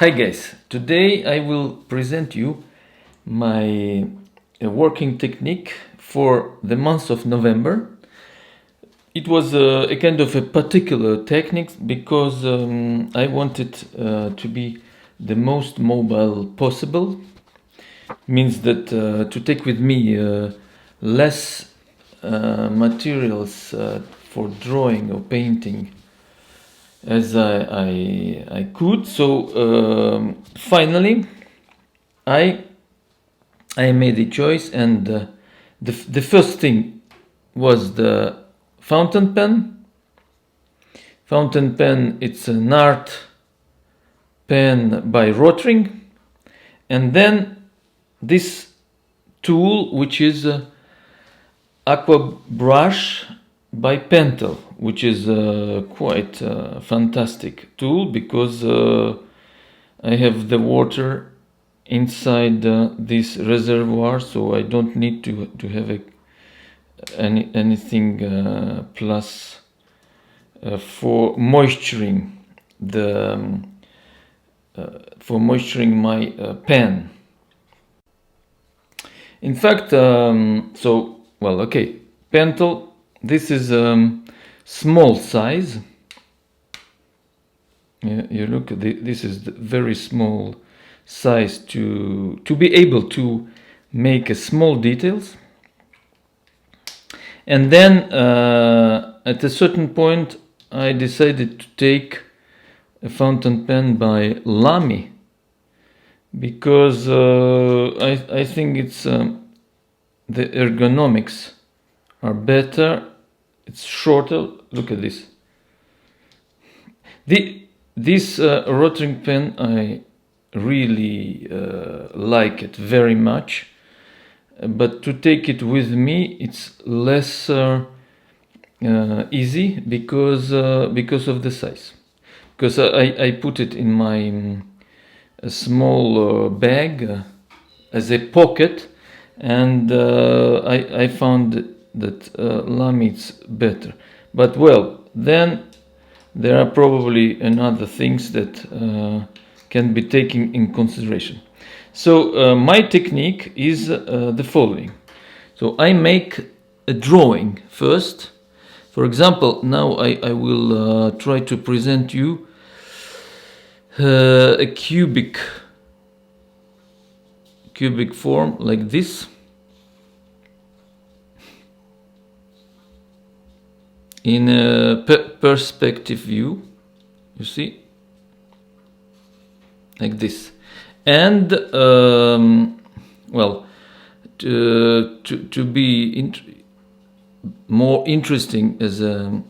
Hi guys, today I will present you my working technique for the month of November. It was a kind of a particular technique because I wanted to be the most mobile possible. Means that to take with me less materials for drawing or painting as I could. So finally I made a choice, and the first thing was the fountain pen. Fountain pen, it's an art pen by Rotring, and then this tool, which is aqua brush by Pentel, which is quite a fantastic tool because I have the water inside this reservoir, so I don't need to have anything plus for moisturing my pen. In fact, Pentel, this is small size. You look at this is the very small size to be able to make small details. And then at a certain point I decided to take a fountain pen by Lamy because I think it's the ergonomics are better. It's shorter. Look at this. This Rotring pen, I really like it very much, but to take it with me it's less easy because of the size. Because I put it in my small bag as a pocket, and I found that Lamy is better. But well, then there are probably another things that can be taken in consideration. So my technique is the following. So I make a drawing first. For example, now I will try to present you a cubic form like this. In a perspective view, you see, like this. And well, to be more interesting as a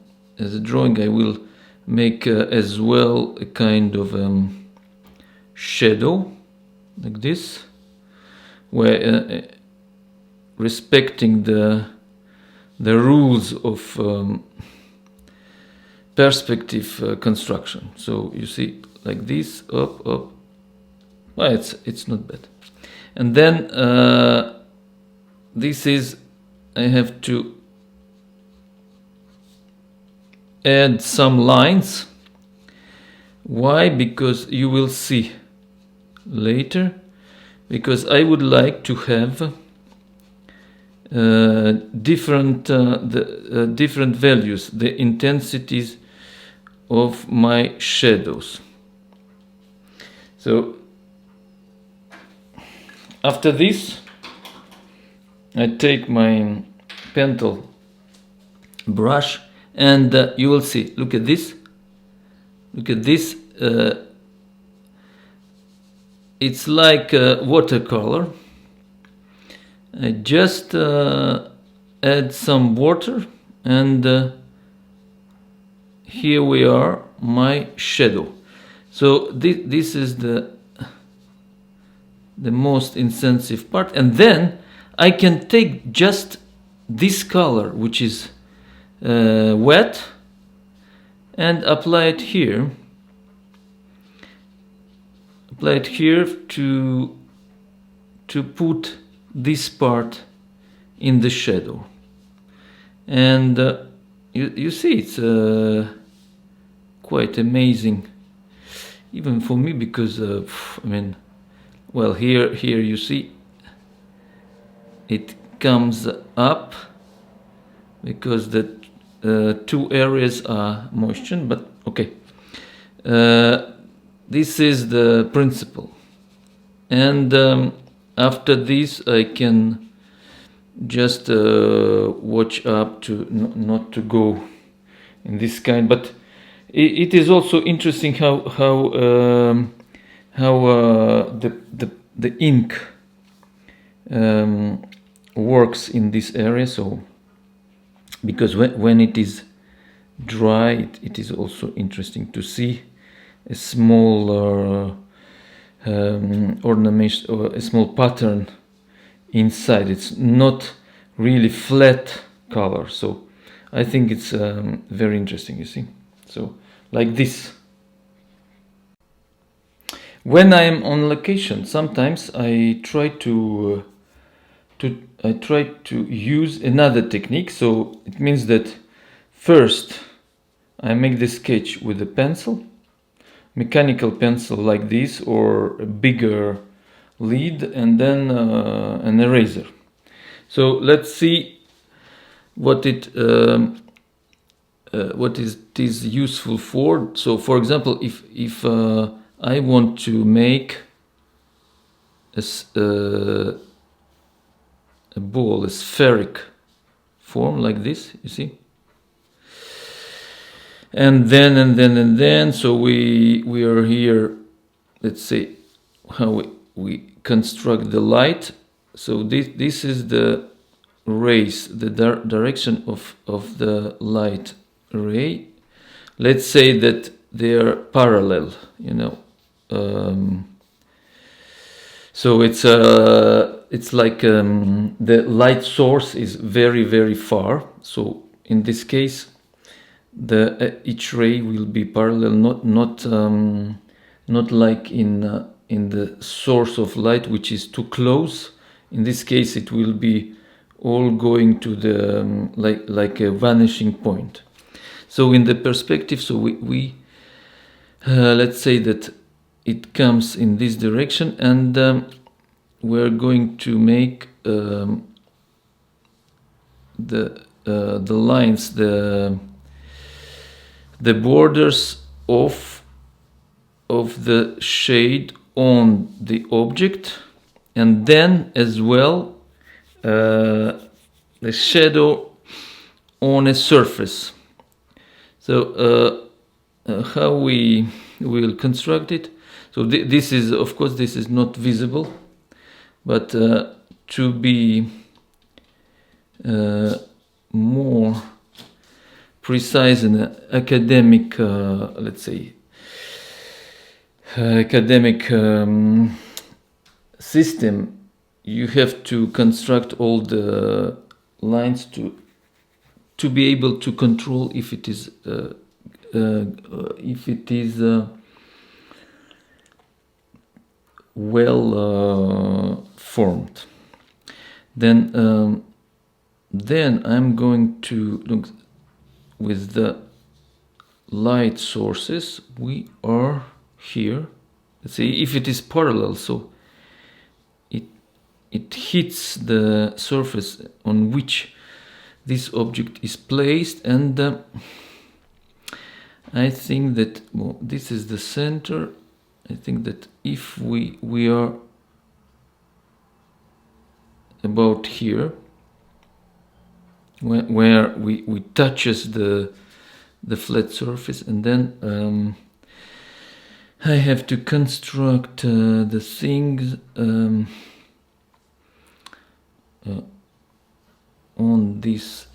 drawing, I will make as well a kind of shadow like this, where respecting the rules of perspective construction. So you see, like this, up. Well, it's not bad. And then this is, I have to add some lines. Why? Because you will see later. Because I would like to have different values, the intensities of my shadows. So after this, I take my Pentel brush, and you will see. Look at this. Look at this. It's like watercolor. I just add some water, and here we are, my shadow. So this is the most intensive part, and then I can take just this color, which is wet, and apply it here. Apply it here to put this part in the shadow, and you see it's quite amazing even for me, because I mean, well, here you see it comes up because the two areas are moistened, but okay. This is the principle, and after this I can just watch up to not to go in this kind. But it is also interesting how the ink works in this area. So because when it is dry, it is also interesting to see a small ornament or a small pattern inside. It's not really flat color, so I think it's very interesting, you see. So like this. When I am on location, sometimes I try to use another technique. So it means that first I make the sketch with a pencil, mechanical pencil like this, or a bigger lead, and then an eraser. So let's see what it is useful for. So for example, if I want to make a ball, a spheric form like this, you see, and then so we are here. Let's say how we construct the light. So this is the rays, the direction of the light ray. Let's say that they are parallel, you know. So it's like the light source is very, very far. So in this case, each ray will be parallel, not like in the source of light, which is too close. In this case, it will be all going to the like a vanishing point. So in the perspective, so we let's say that it comes in this direction, and we're going to make the lines, the borders of the shade on the object, and then as well the shadow on a surface. So how we will construct it? So this is, of course, this is not visible, but to be more precise in an academic, let's say, academic system, you have to construct all the lines to be able to control if it is well formed. Then I'm going to look with the light sources. We are here. Let's see if it is parallel, so it hits the surface on which this object is placed, and I think that, well, this is the center. I think that if we are about here, where we touches the flat surface, and then I have to construct the things on this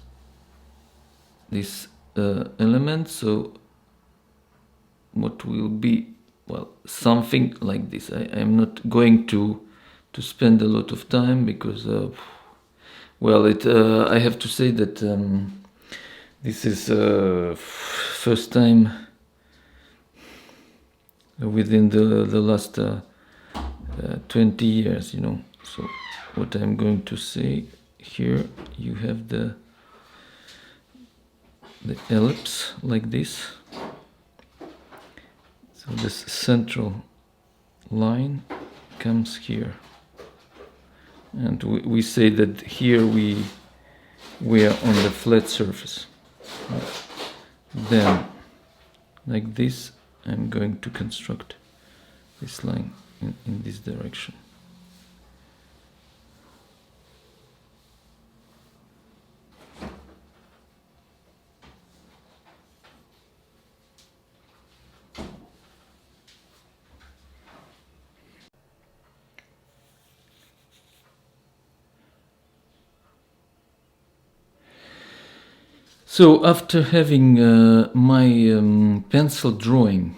element. So what will be, well, something like this. I'm not going to spend a lot of time, because well, I have to say that this is first time within the last 20 years, you know. So what I'm going to say here, you have the ellipse like this. So this central line comes here, and we say that here we are on the flat surface. Then, like this, I'm going to construct this line in this direction. So after having my pencil drawing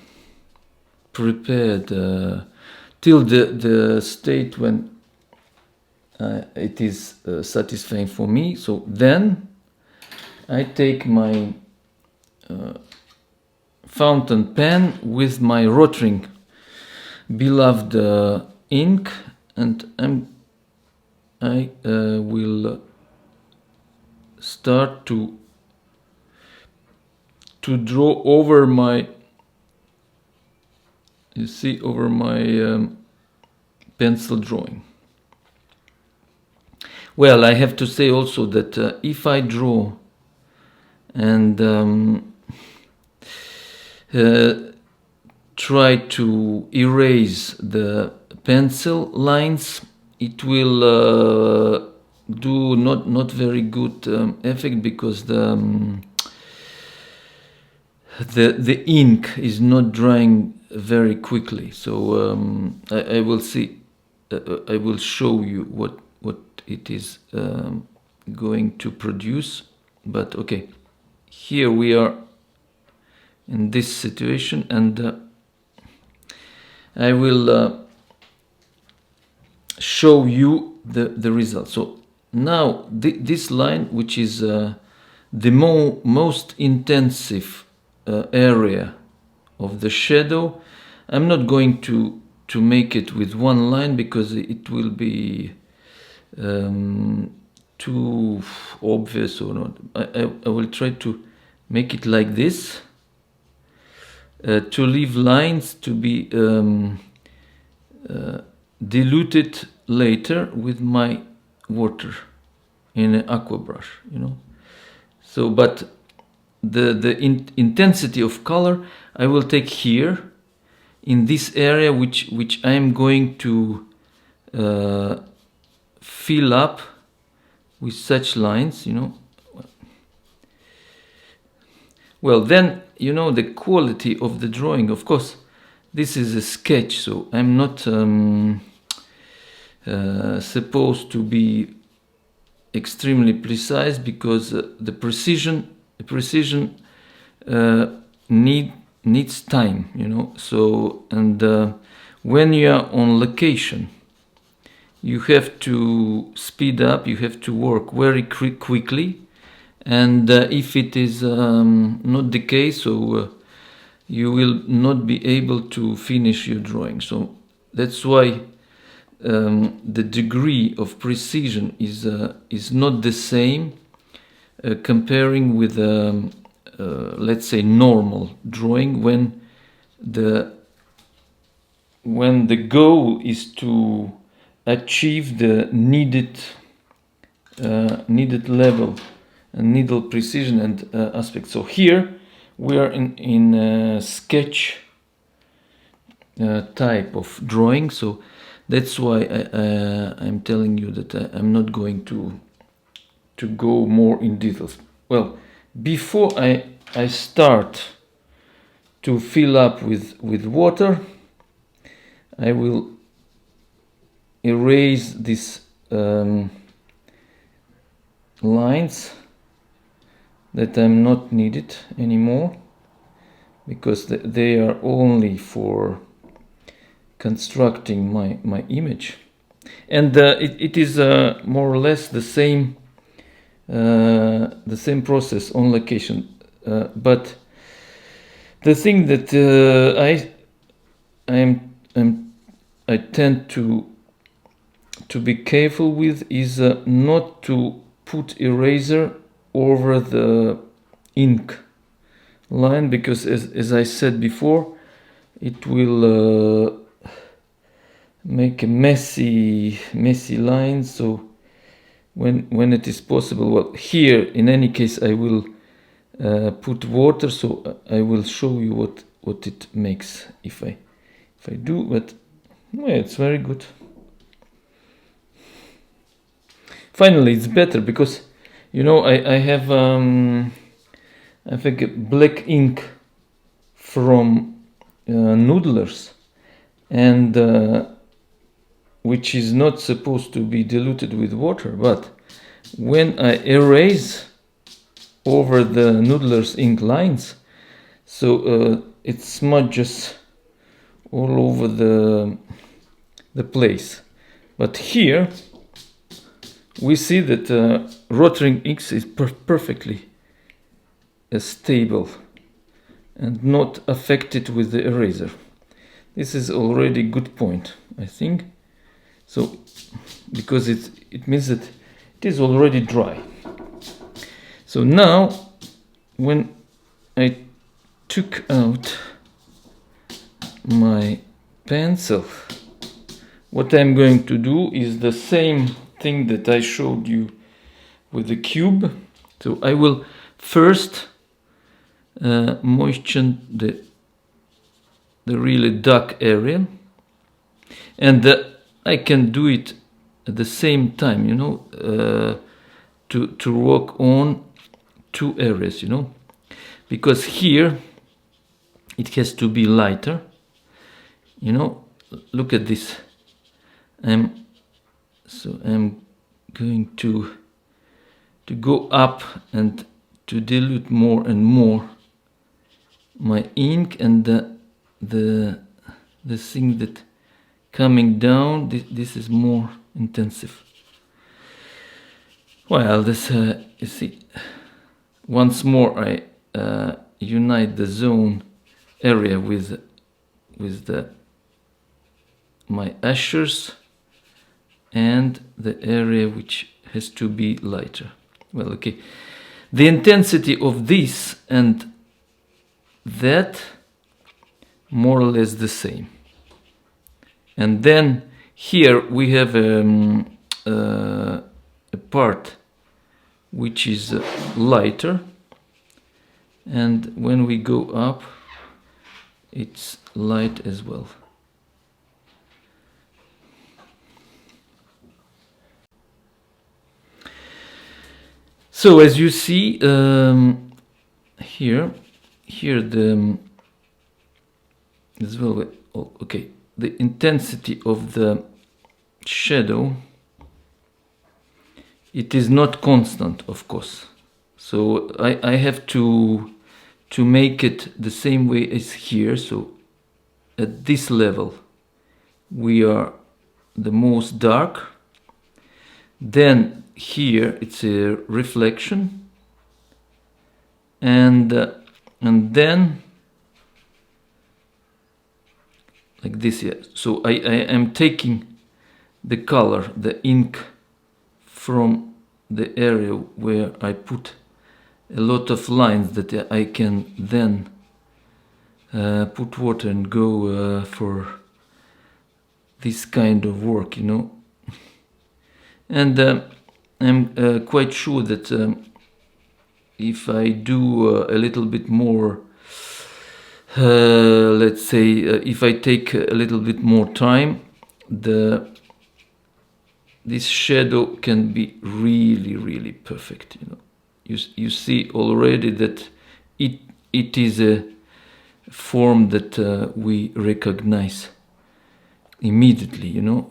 prepared till the state when it is satisfying for me, so then I take my fountain pen with my rotring beloved ink, and I will start to draw over my, you see, over my pencil drawing. Well, I have to say also that if I draw and try to erase the pencil lines, it will do not very good effect, because the ink is not drying very quickly. So I will see. I will show you what it is going to produce. But okay, here we are in this situation, and I will show you the result. So now this line, which is the most intensive area of the shadow, I'm not going to make it with one line, because it will be too obvious or not. I will try to make it like this, to leave lines to be diluted later with my water in an aqua brush, you know. So, but the intensity of color I will take here in this area, which I am going to fill up with such lines, you know. Well, then, you know, the quality of the drawing, of course, this is a sketch, so I'm not supposed to be extremely precise, because the precision needs time, you know. So, and when you are on location, you have to speed up, you have to work very quickly, and if it is not the case, so you will not be able to finish your drawing. So that's why the degree of precision is not the same comparing with let's say normal drawing, when the goal is to achieve the needed level and needle precision and aspect. So here we are in sketch type of drawing, so that's why I'm telling you that I'm not going to go more in details. Well, before I start to fill up with water, I will erase these lines that I'm not needed anymore, because they are only for constructing my image, and it is more or less the same process on location, but the thing that I tend to be careful with is not to put eraser over the ink line, because as I said before, it will make a messy line. So when it is possible, well, here in any case I will put water, so I will show you what it makes if I do. But yeah, it's very good. Finally, it's better because, you know, I have I think black ink from Noodlers, and which is not supposed to be diluted with water, but when I erase over the Noodlers ink lines, so it smudges all over the place. But here we see that Rotring X is perfectly stable and not affected with the eraser. This is already a good point, I think. So, because it means that it is already dry. So now, when I took out my pencil, what I'm going to do is the same thing that I showed you with the cube. So I will first moisten the really dark area, and I can do it at the same time, you know, to work on two areas, you know, because here it has to be lighter, you know. Look at this. I'm going to go up and to dilute more and more my ink, and the thing that coming down, this is more intensive. Well, this you see, once more I unite the zone area with my ushers and the area which has to be lighter. Well, okay, the intensity of this and that more or less the same. And then here we have a part which is lighter, and when we go up it's light as well. So as you see here the as well, okay, the intensity of the shadow, it is not constant, of course. So I have to make it the same way as here. So at this level we are the most dark, then here it's a reflection, and then like this here. So I am taking the color, the ink, from the area where I put a lot of lines that I can then put water and go for this kind of work, you know. And I'm quite sure that if I do a little bit more, let's say, if I take a little bit more time, this shadow can be really perfect, you know. You see already that it is a form that we recognize immediately, you know,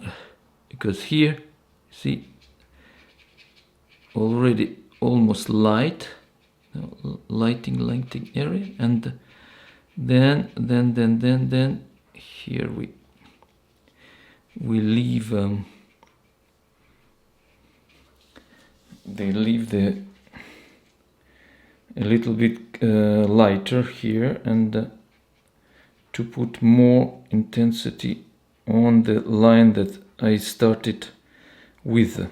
because here, see, already almost light, lighting area, and then here we leave they leave a little bit lighter here, and to put more intensity on the line that I started with.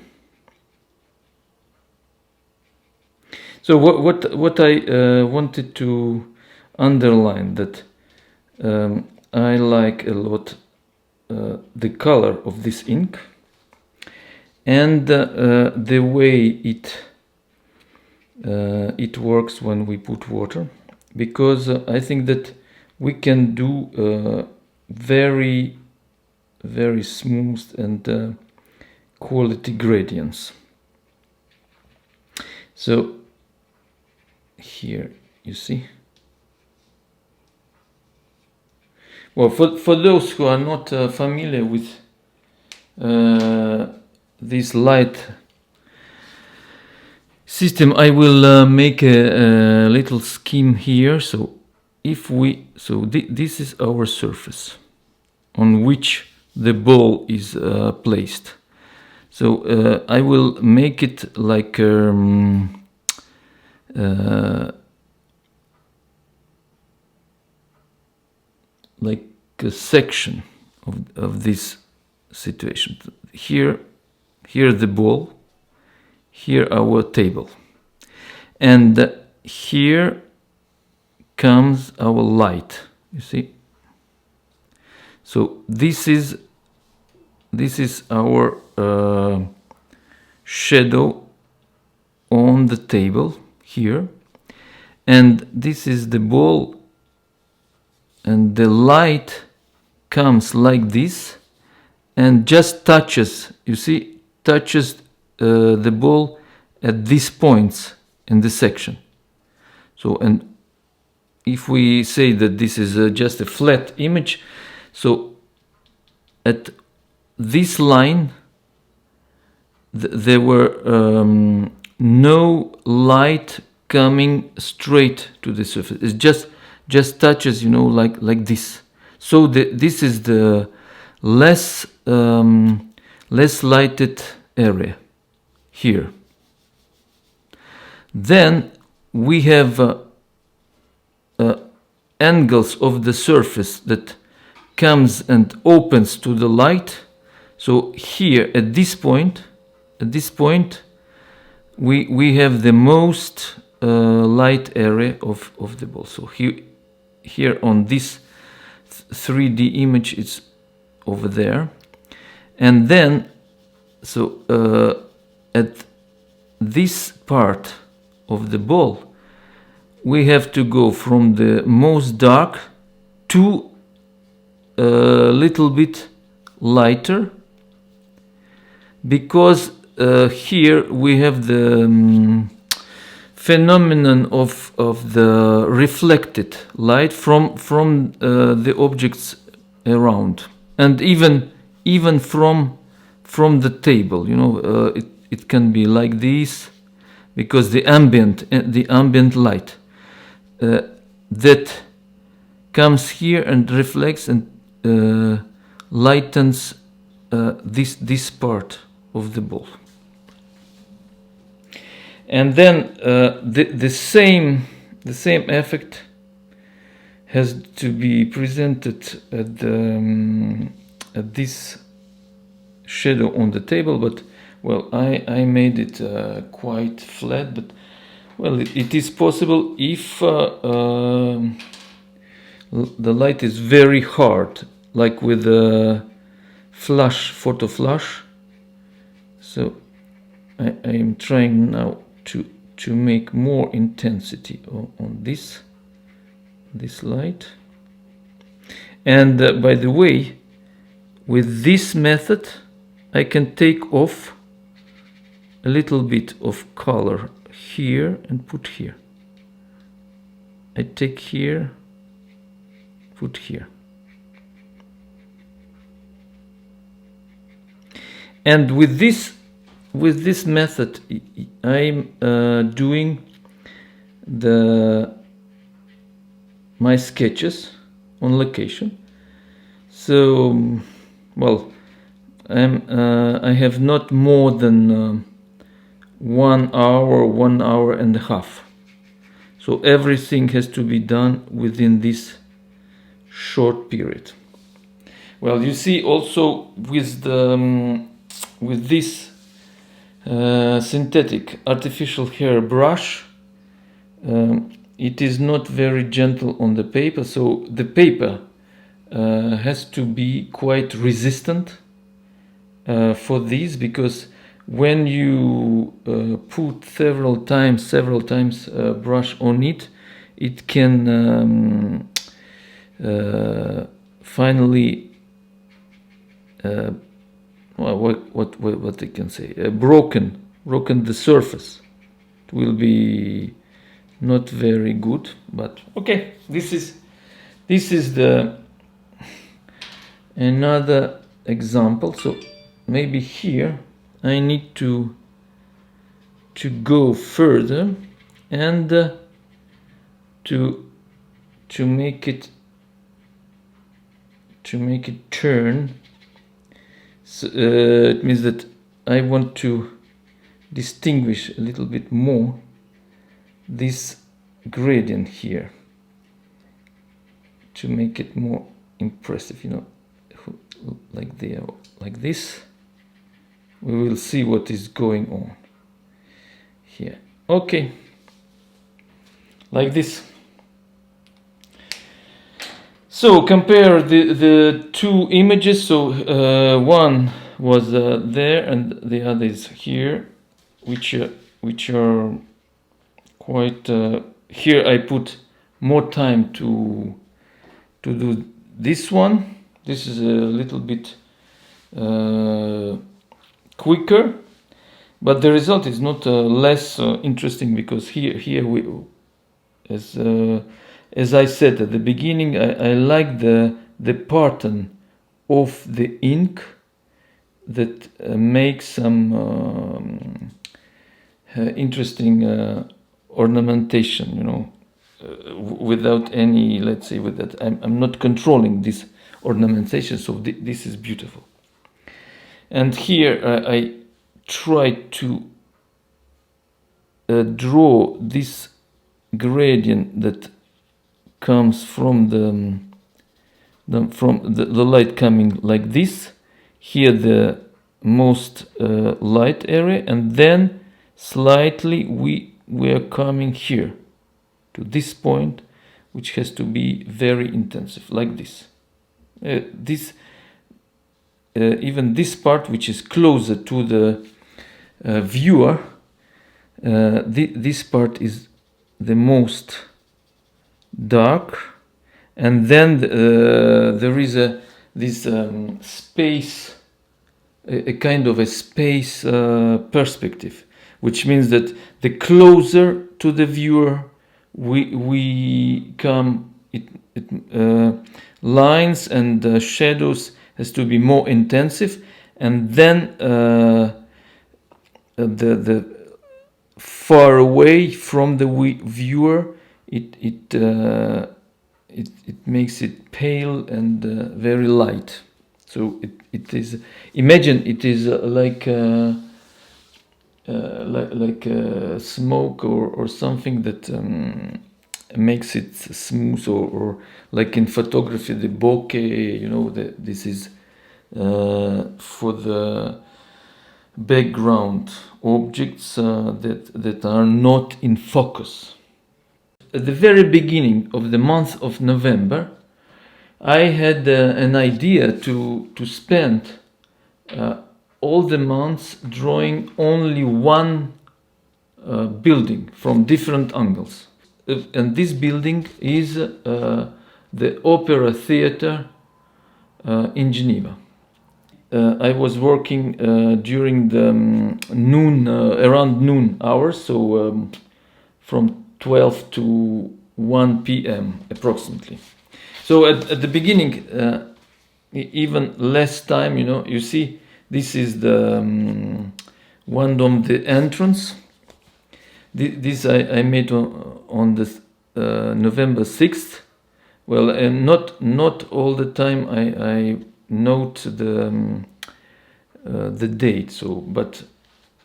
So what I wanted to underline, that I like a lot the color of this ink and the way it works when we put water, because I think that we can do very smooth and quality gradients. So here you see. Well, for those who are not familiar with this light system, I will make a little scheme here. So if we, this is our surface on which the ball is placed. So I will make it like a section of this situation. Here the ball, here our table, and here comes our light. You see. So this is our shadow on the table here, and this is the ball, and the light comes like this and just touches, you see, touches the ball at these points in the section. So, and if we say that this is just a flat image, so at this line there were no light coming straight to the surface. It just touches, you know, like this. So this is the less lighted area here. Then we have angles of the surface that comes and opens to the light. So here at this point we have the most light area of the ball. So here on this 3D image, it's over there, and then so at this part of the ball we have to go from the most dark to a little bit lighter, because here we have the phenomenon of the reflected light from the objects around, and even from the table, you know, it can be like this, because the ambient light that comes here and reflects and lightens this part of the ball. And then the same effect has to be presented at this shadow on the table, but well, I made it quite flat, but well, it is possible if the light is very hard, like with a photo flash. So I am trying now to make more intensity on this light. And by the way, with this method I can take off a little bit of color here and put here. I take here, put here. And with this method I'm doing my sketches on location. So well, I have not more than 1 hour, 1 hour and a half. So everything has to be done within this short period. Well, you see also with this synthetic artificial hair brush, it is not very gentle on the paper, so the paper has to be quite resistant for this, because when you put several times brush on it, it can finally what I can say, broken the surface. It will be not very good, but okay. This is the another example. So maybe here I need to go further and to make it turn. So, it means that I want to distinguish a little bit more this gradient here to make it more impressive, you know, like there, like this. We will see what is going on here. Okay, like this. So compare the two images. So one was there and the other is here, which are quite. Here I put more time to do this one. This is a little bit quicker, but the result is not less interesting, because here we, as I said at the beginning, I like the pattern of the ink that makes some interesting ornamentation, you know, without any, let's say, with that I'm not controlling this ornamentation, so this is beautiful. And here I try to draw this gradient that comes from the light coming like this. Here the most light area, and then slightly we are coming here to this point, which has to be very intensive, like this. Even this part, which is closer to the viewer, this part is the most dark, and then there is this space, a kind of a space perspective, which means that the closer to the viewer we come, lines and shadows has to be more intensive, and then the far away from the viewer, it makes it pale and very light. So it is, imagine it is like smoke or something that makes it smooth, or like in photography, the bokeh, you know, this is for the background objects that are not in focus. At the very beginning of the month of November, I had an idea to spend all the months drawing only one building from different angles. And this building is the Opera Theater in Geneva. I was working during the noon, around noon hours, so from 12 to 1 p.m. approximately. So at the beginning, even less time, you know, you see, this is the one of the entrance. This I made on the November 6th. Well, and not all the time I note the date. So, but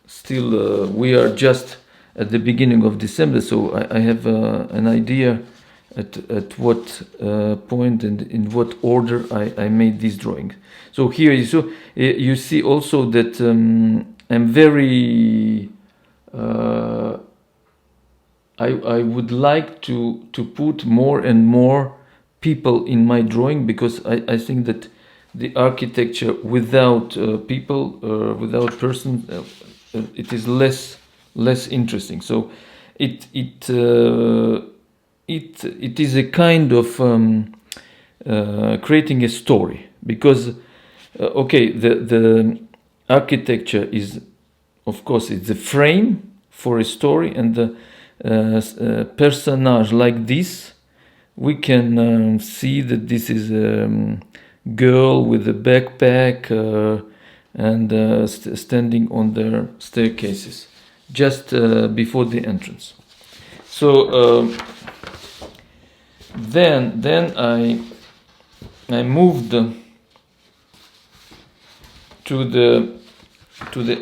still we are just at the beginning of December. So I have an idea at what point and in what order I made this drawing. So here you see also that I'm very I would like to put more and more people in my drawing, because I think that the architecture without people, without person, it is less interesting. So it is a kind of creating a story, because okay, the architecture is, of course, it's a frame for a story, and the personage like this, we can see that this is a girl with a backpack and standing on their staircases just before the entrance. So then I moved to the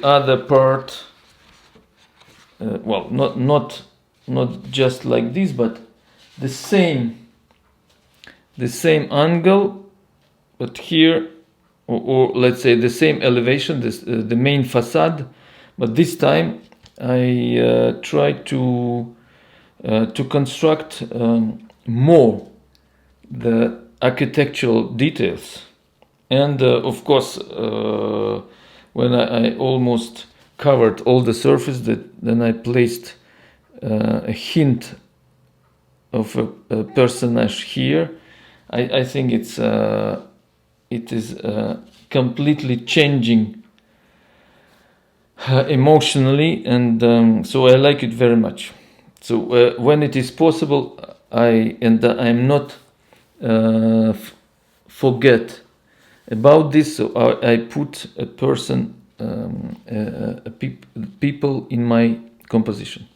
other part. Well, not just like this, but the same angle, but here, or let's say the same elevation, the main facade, but this time I tried to construct more the architectural details, and of course when I almost covered all the surface, then I placed a hint of a personage here. I think it is completely changing emotionally, and so I like it very much. So when it is possible, I'm not forget about this. So I put a person, people in my composition.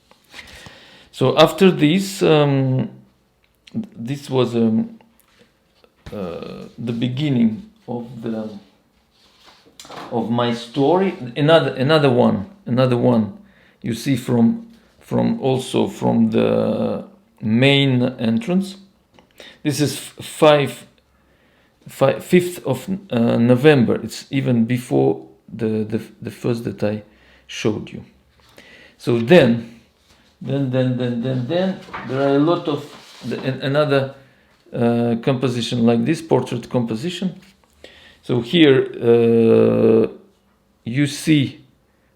So after this, this was the beginning of my story. Another one. You see from also from the main entrance. This is 5th of November. It's even before the first that I showed you. So then there are a lot of another composition like this, portrait composition. So here you see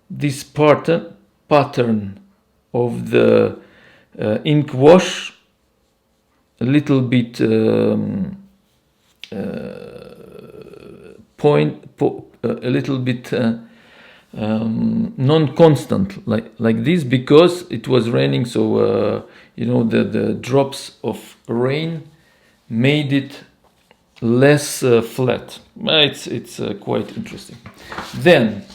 this pattern of the ink wash, a little bit a little bit non-constant like this, because it was raining. So the drops of rain made it less flat. It's quite interesting. Then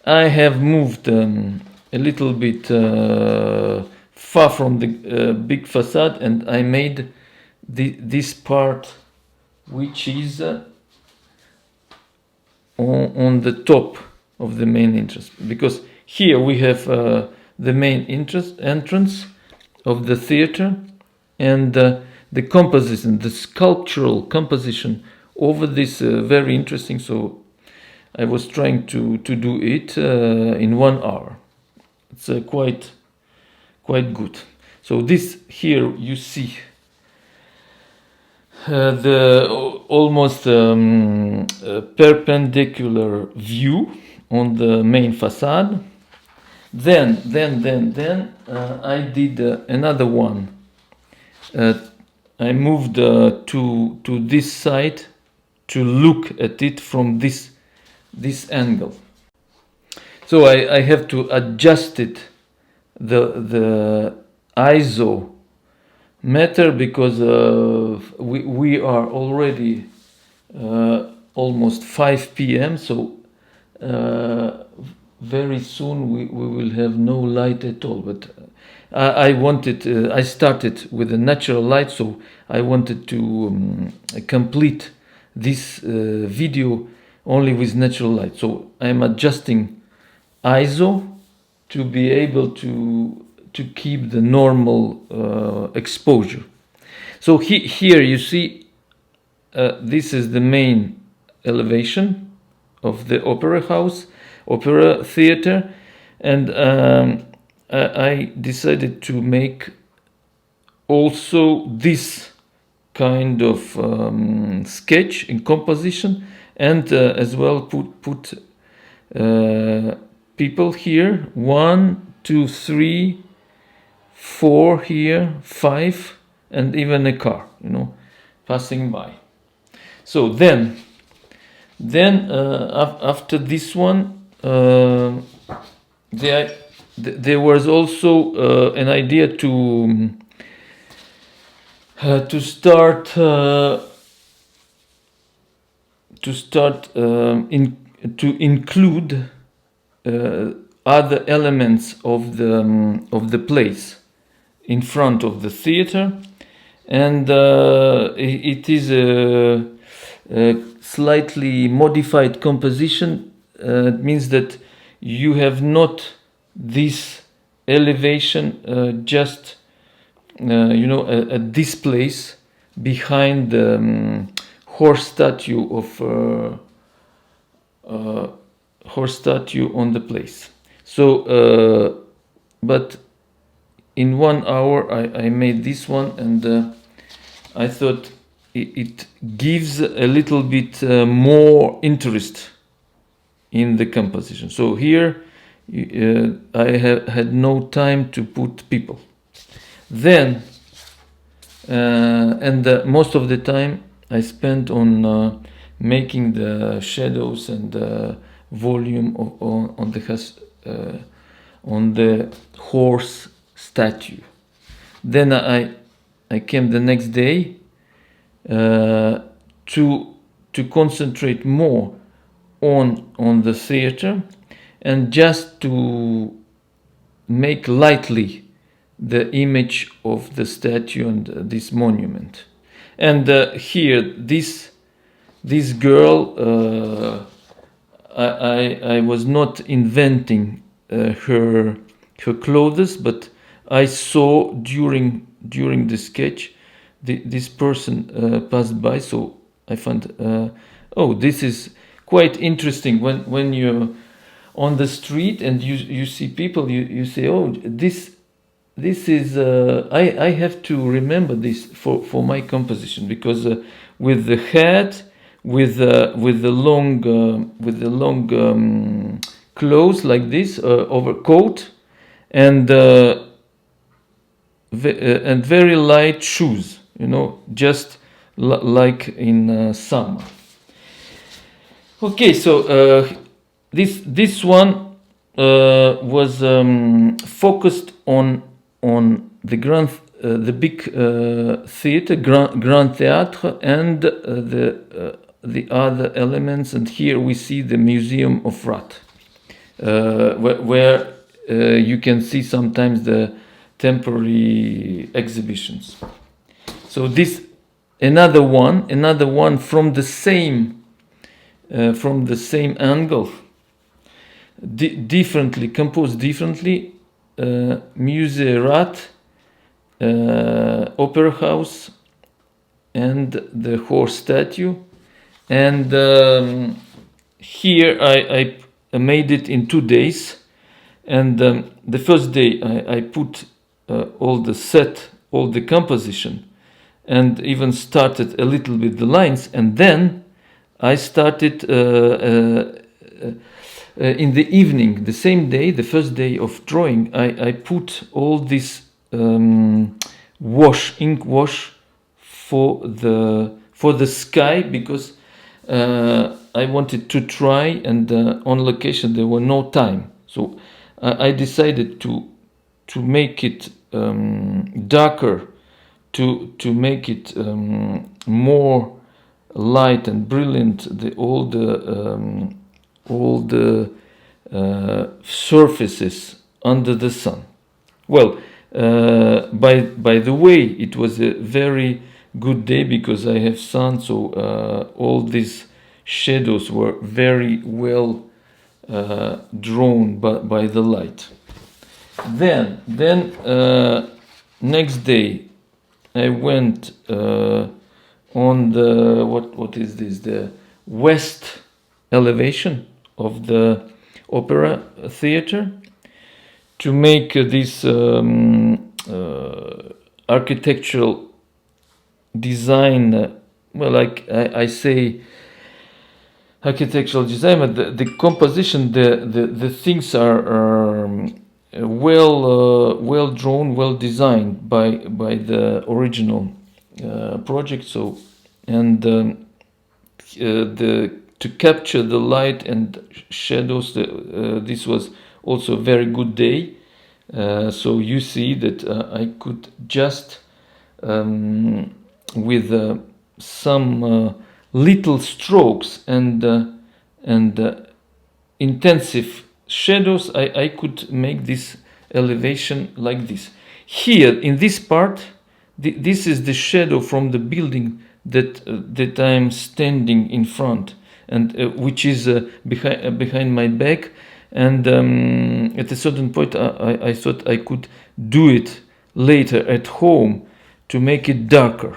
I have moved a little bit far from the big facade, and I made this part, which is on the top of the main entrance, because here we have the main entrance of the theater, and the composition, the sculptural composition over this very interesting. So I was trying to do it in 1 hour. It's quite good. So this here you see the almost perpendicular view on the main facade. Then I did another one. I moved to this side to look at it from this angle. So I have to adjust it, the ISO meter, because we are already almost 5 p.m. So very soon we will have no light at all. But I started with a natural light, so I wanted to complete this video only with natural light. So I'm adjusting ISO to be able to keep the normal exposure. So here you see this is the main elevation of the opera theater, and I decided to make also this kind of sketch in composition, and as well put people here, 1, 2, 3, 4 here, 5, and even a car, passing by. So then after this one, there was also an idea to start to include other elements of the place in front of the theater, and it is a slightly modified composition. It means that you have not this elevation just at this place behind the horse statue on the place. So but in 1 hour I made this one, and I thought it gives a little bit more interest in the composition. So here I had no time to put people. Then most of the time I spent on making the shadows and volume on the horse statue. Then I came the next day to concentrate more on the theater, and just to make lightly the image of the statue and this monument. And here this girl, I was not inventing her clothes, but I saw during the sketch this person passed by, so I found this is quite interesting when you're on the street and you see people, you say, this is I have to remember this for my composition, because with the hat, with the long clothes like this, overcoat, and very light shoes, just like in summer. Okay, so this one was focused on the big theater, Grand Theater, and the other elements. And here we see the Museum of Rat, where you can see sometimes the temporary exhibitions. So this another one from the same angle, differently composed differently. Musée Rat, Opera House, and the horse statue. And here I made it in 2 days. And the first day I put all the composition, and even started a little bit the lines. And then I started in the evening, the same day, the first day of drawing, I put all this ink wash for the sky, because I wanted to try, and on location there were no time, so I decided to make it darker, to make it more light and brilliant, all the surfaces under the sun. Well, by the way, it was a very good day because I have sun, so all these shadows were very well drawn by the light. Then next day I went on the what is this, the west elevation of the opera theater, to make this architectural design, well, like I say, architectural design, but the composition, the things are well drawn, well designed by the original project. So, and to capture the light and shadows, this was also a very good day. So you see that I could just with some little strokes and intensive shadows, I could make this elevation like this. Here in this part, this is the shadow from the building that I am standing in front, and which is behind my back. And at a certain point, I thought I could do it later at home to make it darker,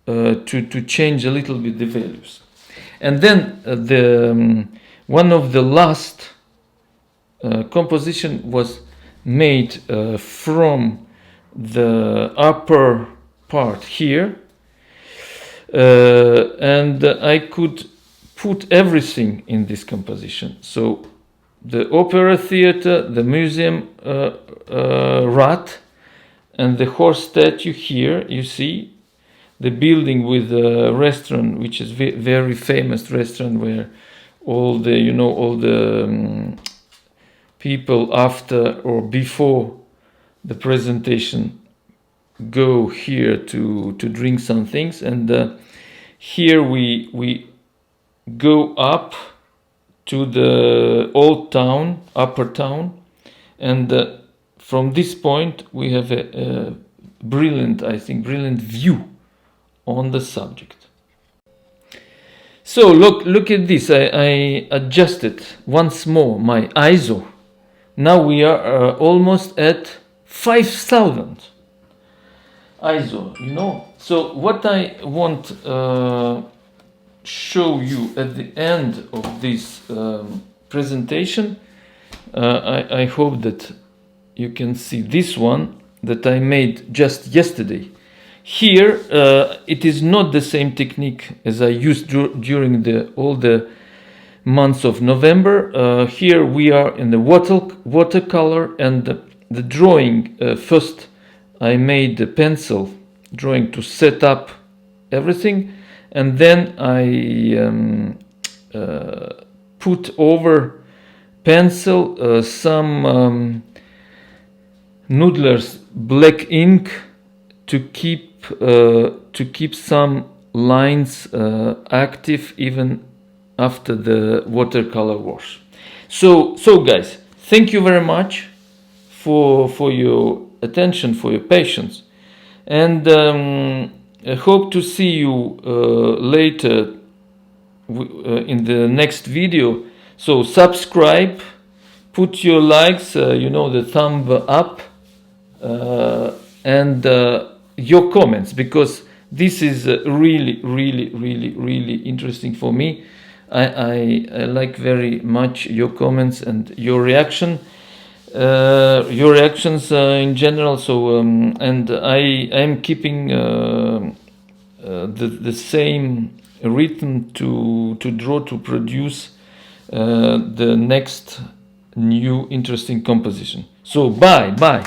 to change a little bit the values. And then one of the last composition was made from the upper part here, and I could put everything in this composition. So the opera theater, the museum rat, and the horse statue here, you see, the building with a restaurant, which is very famous restaurant, where all the people after or before the presentation go here to drink some things. And here we go up to the old town, upper town, and from this point we have a brilliant view on the subject. So look at this. I adjusted once more my ISO. Now we are almost at 5000 ISO, So what I want show you at the end of this presentation, I hope that you can see this one that I made just yesterday. Here it is not the same technique as I used during all the months of November. Here we are in the watercolor, and the drawing. First I made the pencil drawing to set up everything, and then I put over pencil some Noodler's black ink to keep some lines active even after the watercolor wash. So guys, thank you very much for your attention, for your patience, and I hope to see you later in the next video. So subscribe, put your likes, the thumb up, and your comments, because this is really interesting for me. I like very much your comments and your reactions in general. So and I am keeping the same rhythm to draw, to produce the next new interesting composition. So bye.